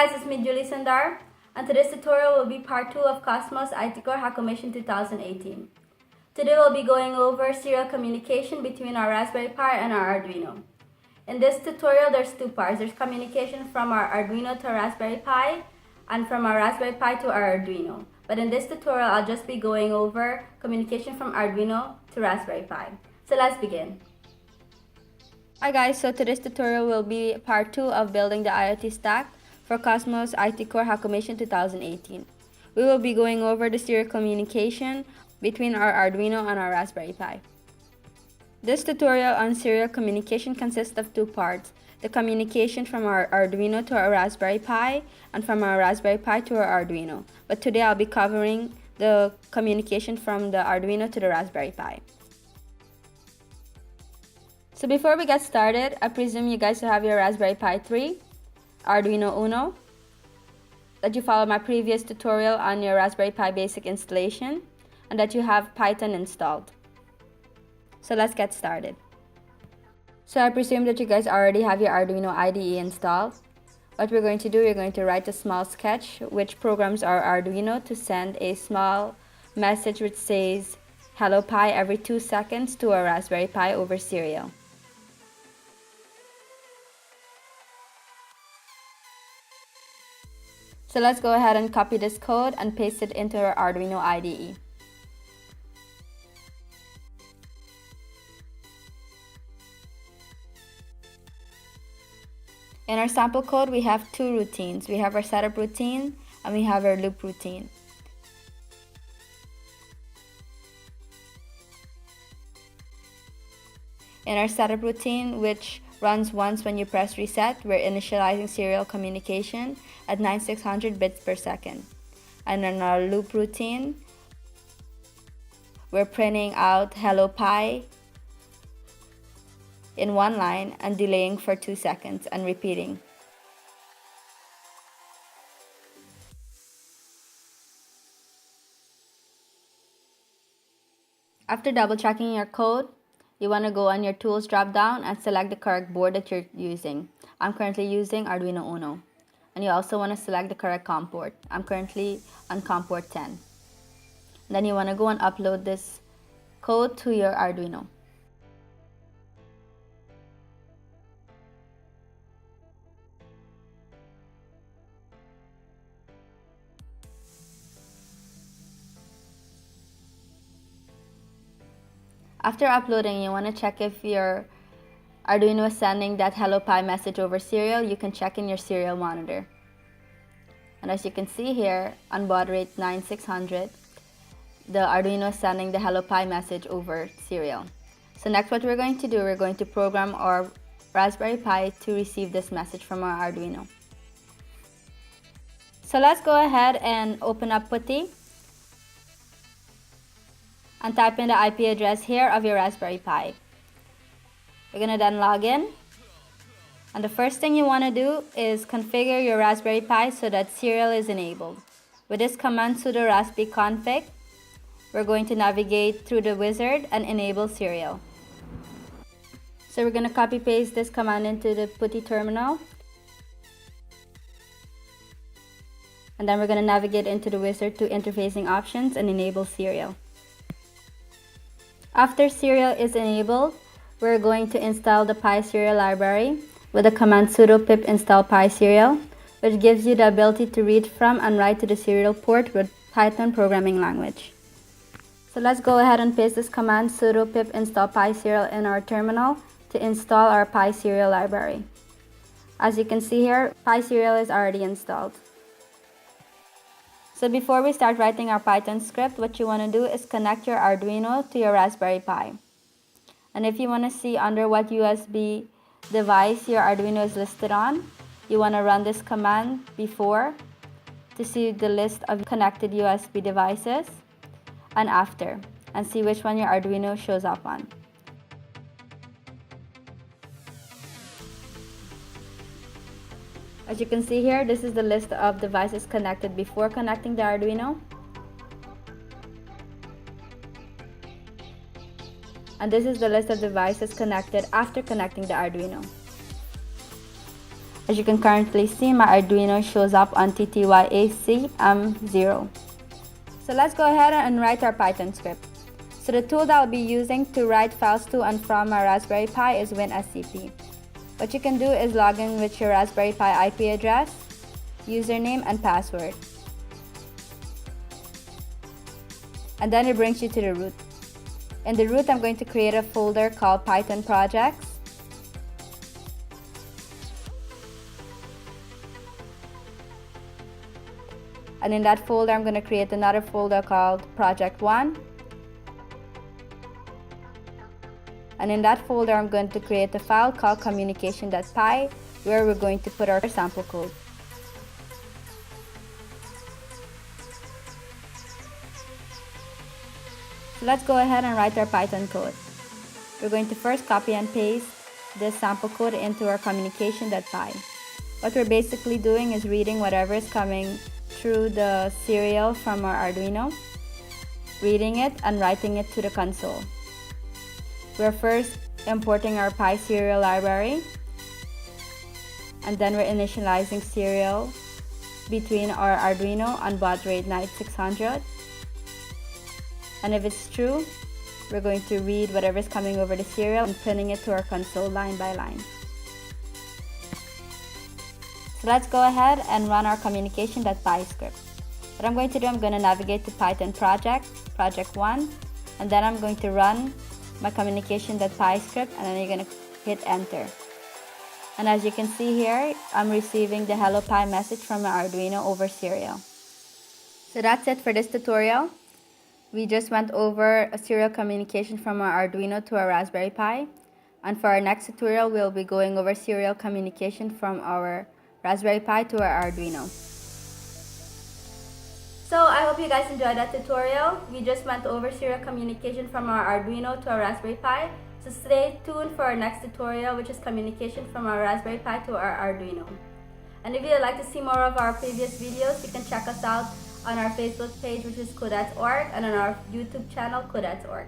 guys, it's me Julie Sandar, and today's tutorial will be part 2 of Cosmos IT Core Hackmission 2018. Today we'll be going over serial communication between our Raspberry Pi and our Arduino. In this tutorial, there's two parts. There's communication from our Arduino to our Raspberry Pi and from our Raspberry Pi to our Arduino. But in this tutorial, I'll just be going over communication from Arduino to Raspberry Pi. So let's begin. Hi guys, so today's tutorial will be part 2 of building the IoT stack for Cosmos IT Core Hackmission 2018. We will be going over the serial communication between our Arduino and our Raspberry Pi. This tutorial on serial communication consists of two parts: the communication from our Arduino to our Raspberry Pi and from our Raspberry Pi to our Arduino. But today I'll be covering the communication from the Arduino to the Raspberry Pi. So before we get started, I presume you guys have your Raspberry Pi 3, Arduino Uno, that you followed my previous tutorial on your Raspberry Pi basic installation, and that you have Python installed. So let's get started. So I presume that you guys already have your Arduino IDE installed. What we're going to do, we're going to write a small sketch which programs our Arduino to send a small message which says "Hello Pi" every 2 seconds to our Raspberry Pi over serial. So let's go ahead and copy this code and paste it into our Arduino IDE. In our sample code, we have two routines. We have our setup routine and we have our loop routine. In our setup routine, which runs once when you press reset, we're initializing serial communication at 9600 bits per second. And in our loop routine, we're printing out "Hello Pi" in one line and delaying for 2 seconds and repeating. After double checking your code, you want to go on your tools drop down and select the correct board that you're using. I'm currently using Arduino Uno. And you also want to select the correct COM port. I'm currently on COM port 10. Then you want to go and upload this code to your Arduino. After uploading, you want to check if your Arduino is sending that "Hello Pi" message over serial. You can check in your serial monitor. And as you can see here, on baud rate 9600, the Arduino is sending the "Hello Pi" message over serial. So next, what we're going to do, we're going to program our Raspberry Pi to receive this message from our Arduino. So let's go ahead and open up PuTTY and type in the IP address here of your Raspberry Pi. You're going to then log in. And the first thing you want to do is configure your Raspberry Pi so that serial is enabled. With this command sudo raspbiconfig, we're going to navigate through the wizard and enable serial. So we're going to copy paste this command into the PuTTY terminal. And then we're going to navigate into the wizard to interfacing options and enable serial. After serial is enabled, we're going to install the Pi serial library with the command sudo pip install pi serial, which gives you the ability to read from and write to the serial port with Python programming language. So let's go ahead and paste this command sudo pip install pi serial in our terminal to install our Pi serial library. As you can see here, Pi serial is already installed. So before we start writing our Python script, what you want to do is connect your Arduino to your Raspberry Pi. And if you want to see under what USB device your Arduino is listed on, you want to run this command before to see the list of connected USB devices, and after, and see which one your Arduino shows up on. As you can see here, this is the list of devices connected before connecting the Arduino. And this is the list of devices connected after connecting the Arduino. As you can currently see, my Arduino shows up on TTYACM0. So let's go ahead and write our Python script. So the tool that I'll be using to write files to and from my Raspberry Pi is WinSCP. What you can do is log in with your Raspberry Pi IP address, username, and password. And then it brings you to the root. In the root, I'm going to create a folder called Python Projects. And in that folder, I'm going to create another folder called Project 1. And in that folder, I'm going to create a file called communication.py where we're going to put our sample code. So let's go ahead and write our Python code. We're going to first copy and paste this sample code into our communication.py. What we're basically doing is reading whatever is coming through the serial from our Arduino, reading it and writing it to the console. We're first importing our Pi serial library, and then we're initializing serial between our Arduino and baud rate 9600. And if it's true, we're going to read whatever is coming over the serial and printing it to our console line by line. So let's go ahead and run our communication.py script. What I'm going to do, I'm going to navigate to Python project 1, and then I'm going to run my communication.py script, and then you're going to hit enter. And as you can see here, I'm receiving the Hello Pi message from my Arduino over serial. So that's it for this tutorial. We just went over a serial communication from our Arduino to our Raspberry Pi. And for our next tutorial, we'll be going over serial communication from our Raspberry Pi to our Arduino. So I hope you guys enjoyed that tutorial. We just went over serial communication from our Arduino to our Raspberry Pi. So stay tuned for our next tutorial, which is communication from our Raspberry Pi to our Arduino. And if you'd like to see more of our previous videos, you can check us out on our Facebook page, which is Codettes.org, and on our YouTube channel, Codettes.org.